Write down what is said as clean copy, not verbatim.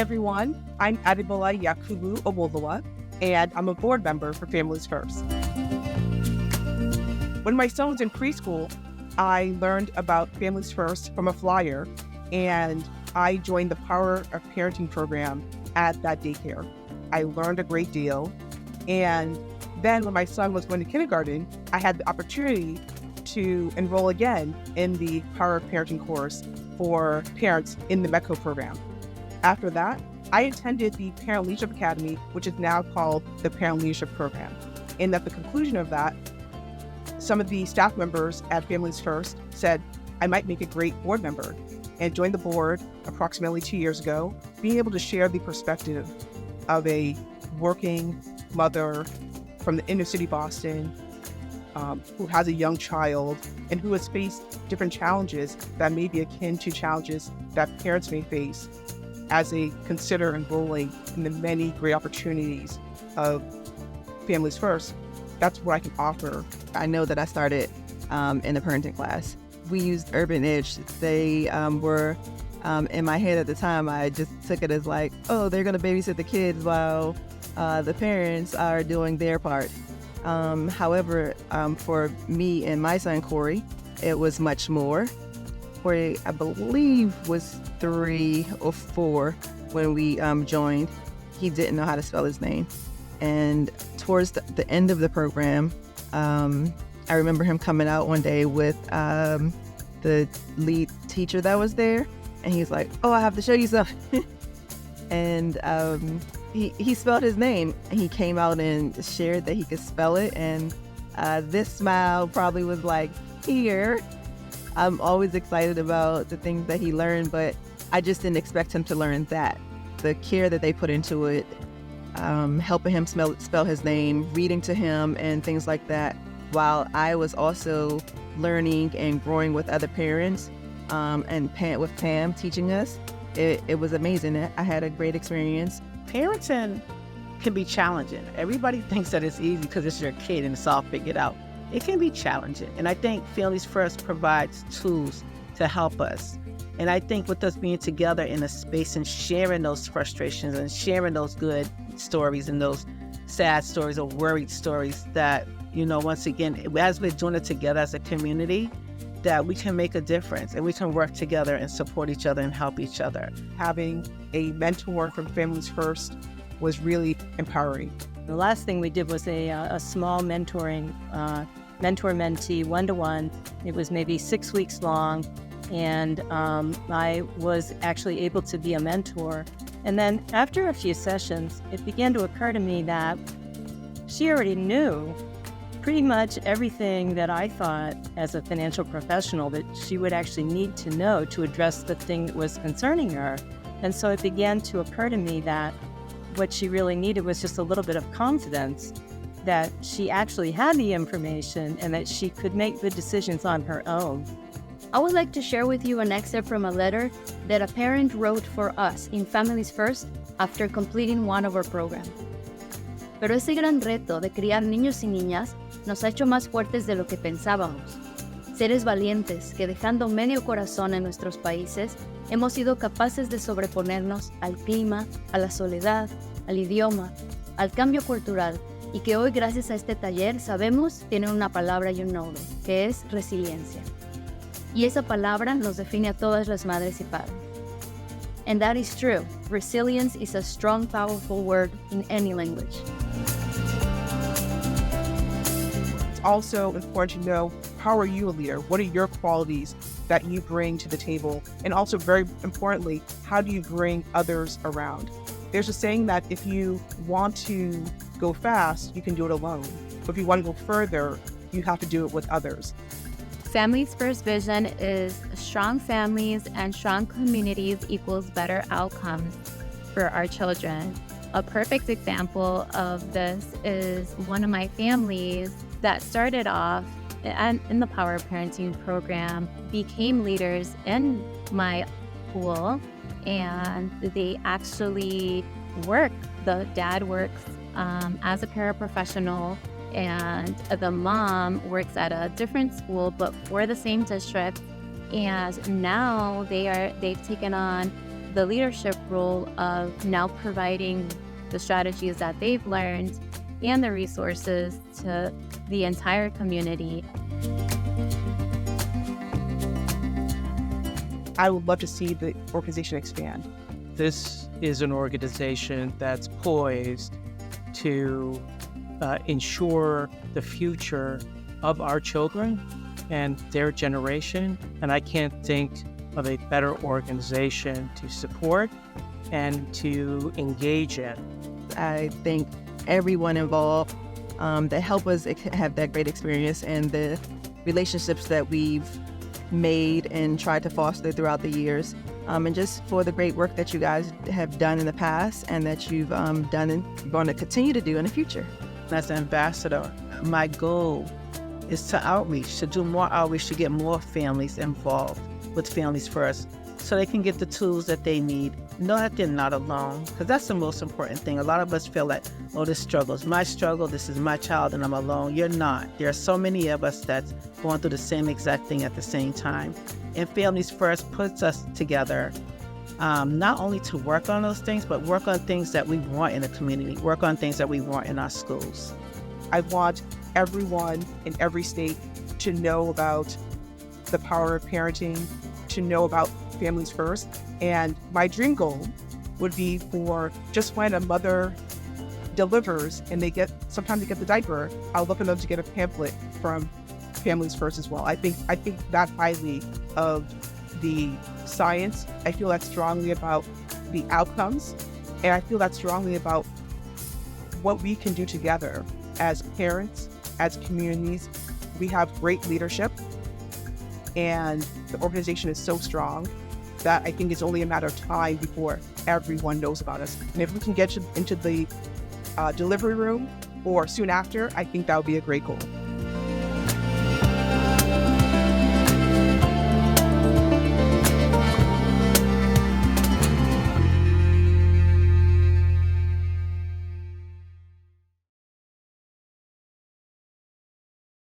everyone, I'm Adebola Yakubu Obolowa, and I'm a board member for Families First. When my son was in preschool, I learned about Families First from a flyer, and I joined the Power of Parenting program at that daycare. I learned a great deal, and then when my son was going to kindergarten, I had the opportunity to enroll again in the Power of Parenting course for parents in the METCO program. After that, I attended the Parent Leadership Academy, which is now called the Parent Leadership Program. And at the conclusion of that, some of the staff members at Families First said I might make a great board member, and joined the board approximately 2 years ago, being able to share the perspective of a working mother from the inner city Boston who has a young child and who has faced different challenges that may be akin to challenges that parents may face as they consider enrolling in the many great opportunities of Families First. That's what I can offer. I know that I started in the parenting class. We used Urban Edge. They were in my head at the time. I just took it as like, oh, they're going to babysit the kids while the parents are doing their part. However, for me and my son, Corey, it was much more. Corey, I believe, was 3 or 4 when we joined. He didn't know how to spell his name. And towards the end of the program, I remember him coming out one day with the lead teacher that was there. And he's like, oh, I have to show you something. And he spelled his name. And he came out and shared that he could spell it. And this smile probably was like, here. I'm always excited about the things that he learned, but I just didn't expect him to learn that. The care that they put into it, helping him spell his name, reading to him, and things like that, while I was also learning and growing with other parents, and with Pam teaching us. It was amazing. I had a great experience. Parenting can be challenging. Everybody thinks that it's easy because it's your kid and it's all figured out. It can be challenging. And I think Families First provides tools to help us. And I think with us being together in a space and sharing those frustrations and sharing those good stories and those sad stories or worried stories that, once again, as we're doing it together as a community, that we can make a difference and we can work together and support each other and help each other. Having a mentor from Families First was really empowering. The last thing we did was a small mentoring, mentor-mentee, one-to-one. It was maybe 6 weeks long, and I was actually able to be a mentor. And then after a few sessions, it began to occur to me that she already knew pretty much everything that I thought as a financial professional that she would actually need to know to address the thing that was concerning her. And so it began to occur to me that what she really needed was just a little bit of confidence that she actually had the information and that she could make good decisions on her own. I would like to share with you an excerpt from a letter that a parent wrote for us in Families First after completing one of our programs. Pero ese gran reto de criar niños y niñas nos ha hecho más fuertes de lo que pensábamos. Seres valientes que, dejando medio corazón en nuestros países, hemos sido capaces de sobreponernos al clima, a la soledad, al idioma, al cambio cultural, y que hoy, gracias a este taller, sabemos tienen una palabra y un nombre, que es resiliencia. Y esa palabra nos define a todas las madres y padres. And that is true. Resilience is a strong, powerful word in any language. It's also important to know, how are you a leader? What are your qualities that you bring to the table? And also, very importantly, how do you bring others around? There's a saying that if you want to go fast, you can do it alone. But if you want to go further, you have to do it with others. Families First vision is strong families and strong communities equals better outcomes for our children. A perfect example of this is one of my families that started off in the Power Parenting program, became leaders in my school, and they actually work. The dad works as a paraprofessional, and the mom works at a different school but for the same district. And now they've taken on the leadership role of now providing the strategies that they've learned and the resources to the entire community. I would love to see the organization expand. This is an organization that's poised to ensure the future of our children and their generation. And I can't think of a better organization to support and to engage in. I thank everyone involved that help us have that great experience and the relationships that we've made and tried to foster throughout the years. And just for the great work that you guys have done in the past and that you've done and going to continue to do in the future. As an ambassador, my goal is to outreach, to do more outreach, to get more families involved with Families First so they can get the tools that they need. Know that they're not alone, because that's the most important thing. A lot of us feel like, oh, this struggle is my struggle, this is my child, and I'm alone. You're not. There are so many of us that's going through the same exact thing at the same time. And Families First puts us together, not only to work on those things, but work on things that we want in the community, work on things that we want in our schools. I want everyone in every state to know about the power of parenting, to know about Families First. And my dream goal would be for just when a mother delivers and sometimes they get the diaper, I'll look for them to get a pamphlet from Families First as well. I think that highly of the science. I feel that strongly about the outcomes, and I feel that strongly about what we can do together as parents, as communities. We have great leadership, and the organization is so strong that I think it's only a matter of time before everyone knows about us. And if we can get into the delivery room or soon after, I think that would be a great goal.